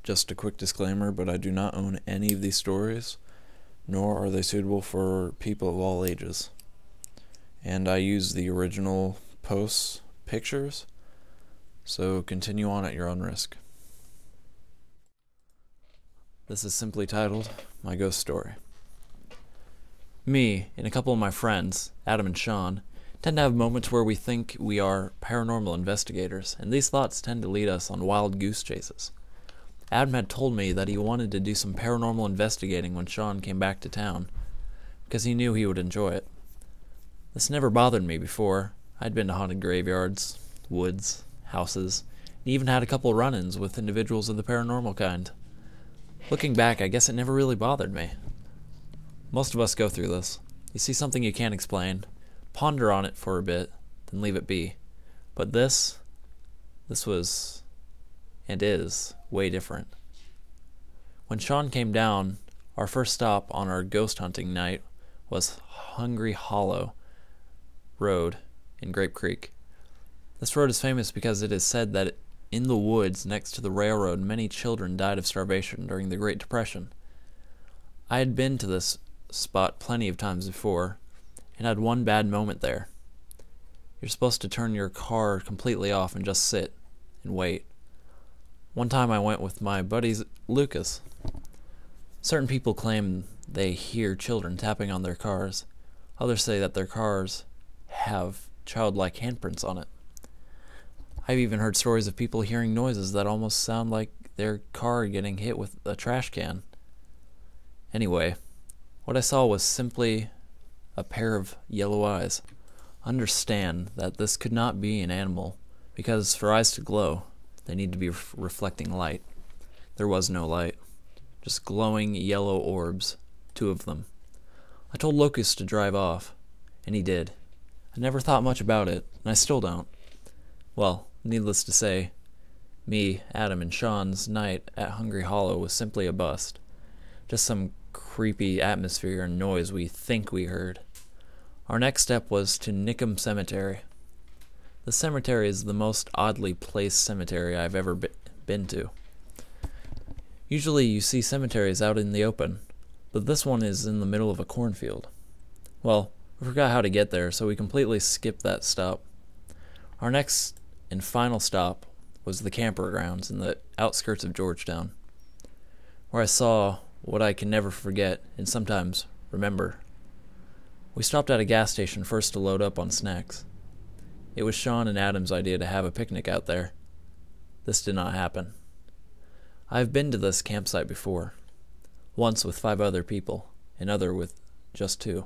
Just a quick disclaimer, but I do not own any of these stories, nor are they suitable for people of all ages. And I use the original posts pictures, so continue on at your own risk. This is simply titled, My Ghost Story. Me and a couple of my friends, Adam and Sean, tend to have moments where we think we are paranormal investigators, and these thoughts tend to lead us on wild goose chases. Adam had told me that he wanted to do some paranormal investigating when Sean came back to town, because he knew he would enjoy it. This never bothered me before. I'd been to haunted graveyards, woods, houses, and even had a couple run-ins with individuals of the paranormal kind. Looking back, I guess it never really bothered me. Most of us go through this. You see something you can't explain, ponder on it for a bit, then leave it be. But this was, and is, way different. When Sean came down, our first stop on our ghost hunting night was Hungry Hollow Road in Grape Creek. This road is famous because it is said that in the woods next to the railroad, many children died of starvation during the Great Depression. I had been to this spot plenty of times before, and had one bad moment there. You're supposed to turn your car completely off and just sit and wait. One time I went with my buddy Lucas. Certain people claim they hear children tapping on their cars. Others say that their cars have childlike handprints on it. I've even heard stories of people hearing noises that almost sound like their car getting hit with a trash can. Anyway, what I saw was simply a pair of yellow eyes. Understand that this could not be an animal, because for eyes to glow, they need to be reflecting light. There was no light, just glowing yellow orbs, 2 of them. I told Locust to drive off, and he did. I never thought much about it, and I still don't. Well, needless to say, me, Adam, and Sean's night at Hungry Hollow was simply a bust. Just some creepy atmosphere and noise we think we heard. Our next step was to Nickum Cemetery. The cemetery is the most oddly placed cemetery I've ever been to. Usually you see cemeteries out in the open, but this one is in the middle of a cornfield. Well, we forgot how to get there, so we completely skipped that stop. Our next and final stop was the campgrounds in the outskirts of Georgetown, where I saw what I can never forget and sometimes remember. We stopped at a gas station first to load up on snacks. It was Sean and Adam's idea to have a picnic out there. This did not happen. I've been to this campsite before, once with 5 other people, another with just 2.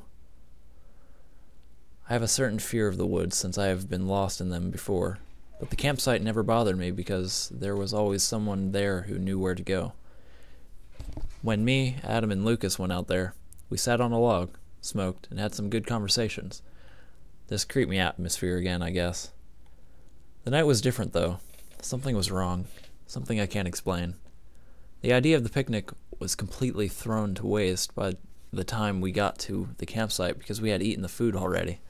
I have a certain fear of the woods since I have been lost in them before, but the campsite never bothered me because there was always someone there who knew where to go. When me, Adam, and Lucas went out there, we sat on a log, smoked, and had some good conversations. This creeped me atmosphere again, I guess. The night was different, though. Something was wrong. Something I can't explain. The idea of the picnic was completely thrown to waste by the time we got to the campsite because we had eaten the food already.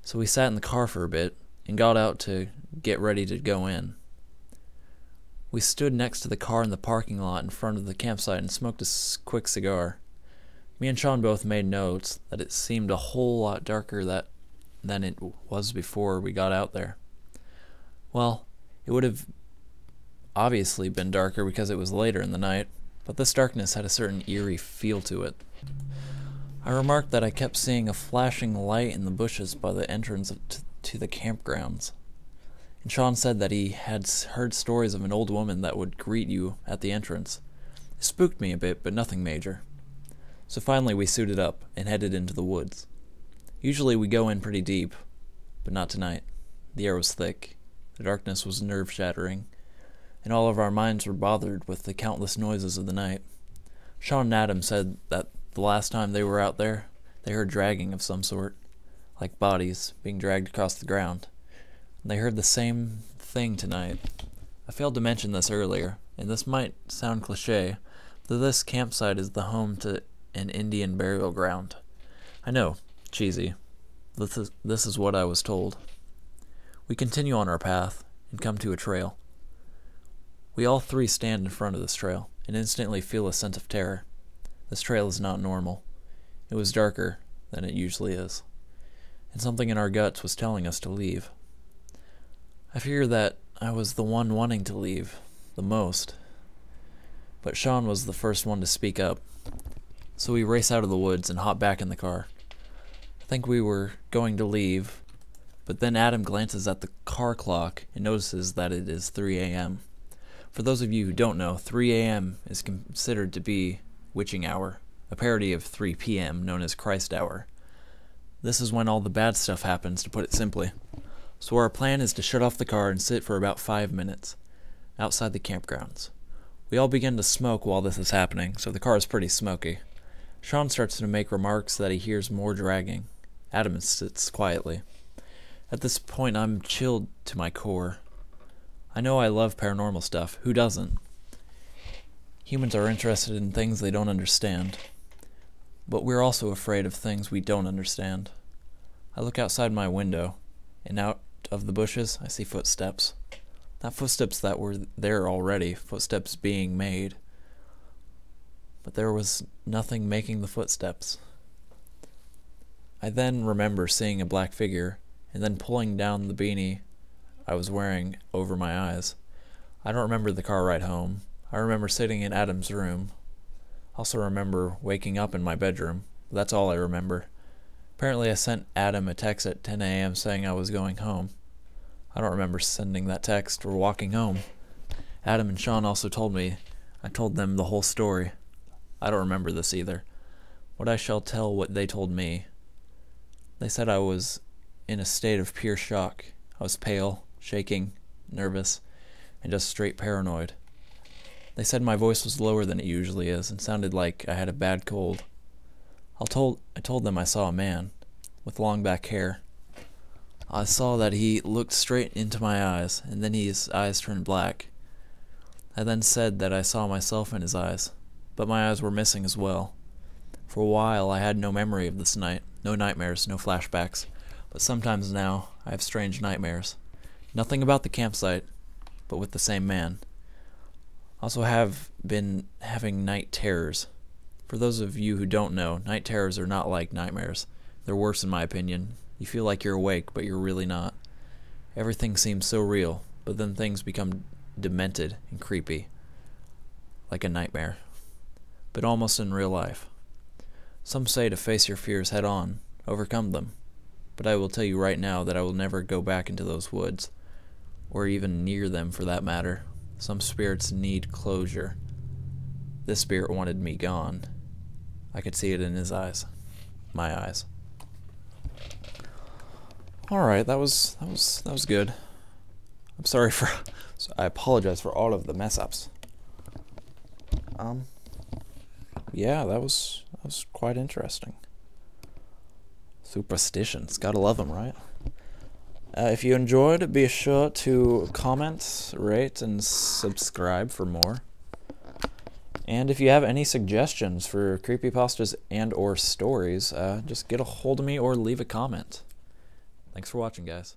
So we sat in the car for a bit and got out to get ready to go in. We stood next to the car in the parking lot in front of the campsite and smoked a quick cigar. Me and Sean both made notes that it seemed a whole lot darker than it was before we got out there. Well, it would have obviously been darker because it was later in the night, but this darkness had a certain eerie feel to it. I remarked that I kept seeing a flashing light in the bushes by the entrance to the campgrounds. And Sean said that he had heard stories of an old woman that would greet you at the entrance. It spooked me a bit, but nothing major. So finally we suited up and headed into the woods. Usually we go in pretty deep, but not tonight. The air was thick, the darkness was nerve-shattering, and all of our minds were bothered with the countless noises of the night. Sean and Adam said that the last time they were out there, they heard dragging of some sort, like bodies being dragged across the ground. And they heard the same thing tonight. I failed to mention this earlier, and this might sound cliche, but this campsite is the home to an Indian burial ground. I know, cheesy. This is what I was told. We continue on our path and come to a trail. We all three stand in front of this trail and instantly feel a sense of terror. This trail is not normal. It was darker than it usually is, and something in our guts was telling us to leave. I fear that I was the one wanting to leave the most, but Sean was the first one to speak up, so we race out of the woods and hop back in the car. I think we were going to leave, but then Adam glances at the car clock and notices that it is 3 a.m. For those of you who don't know, 3 a.m. is considered to be witching hour, a parody of 3 p.m. known as Christ hour. This is when all the bad stuff happens, to put it simply. So our plan is to shut off the car and sit for about 5 minutes outside the campgrounds. We all begin to smoke while this is happening, so the car is pretty smoky. Sean starts to make remarks that he hears more dragging. Adam sits quietly. At this point, I'm chilled to my core. I know I love paranormal stuff. Who doesn't? Humans are interested in things they don't understand. But we're also afraid of things we don't understand. I look outside my window, and out of the bushes, I see footsteps. Not footsteps that were there already, footsteps being made. But there was nothing making the footsteps. I then remember seeing a black figure, and then pulling down the beanie I was wearing over my eyes. I don't remember the car ride home. I remember sitting in Adam's room. I also remember waking up in my bedroom. That's all I remember. Apparently I sent Adam a text at 10 a.m. saying I was going home. I don't remember sending that text or walking home. Adam and Sean also told me I told them the whole story. I don't remember this either. What I shall tell what they told me. They said I was in a state of pure shock. I was pale, shaking, nervous, and just straight paranoid. They said my voice was lower than it usually is and sounded like I had a bad cold. I told them I saw a man with long back hair. I saw that he looked straight into my eyes, and then his eyes turned black. I then said that I saw myself in his eyes, but my eyes were missing as well. For a while I had no memory of this night, no nightmares, no flashbacks, but sometimes now I have strange nightmares. Nothing about the campsite, but with the same man. I also have been having night terrors. For those of you who don't know, night terrors are not like nightmares. They're worse in my opinion. You feel like you're awake, but you're really not. Everything seems so real, but then things become demented and creepy. Like a nightmare. But almost in real life. Some say to face your fears head on, overcome them. But I will tell you right now that I will never go back into those woods. Or even near them for that matter. Some spirits need closure. This spirit wanted me gone. I could see it in his eyes. My eyes. Alright, that was good. I'm sorry for I apologize for all of the mess ups. Yeah, that was quite interesting. Superstitions, gotta love them, right? If you enjoyed, be sure to comment, rate, and subscribe for more. And if you have any suggestions for creepypastas and or stories, just get a hold of me or leave a comment. Thanks for watching, guys.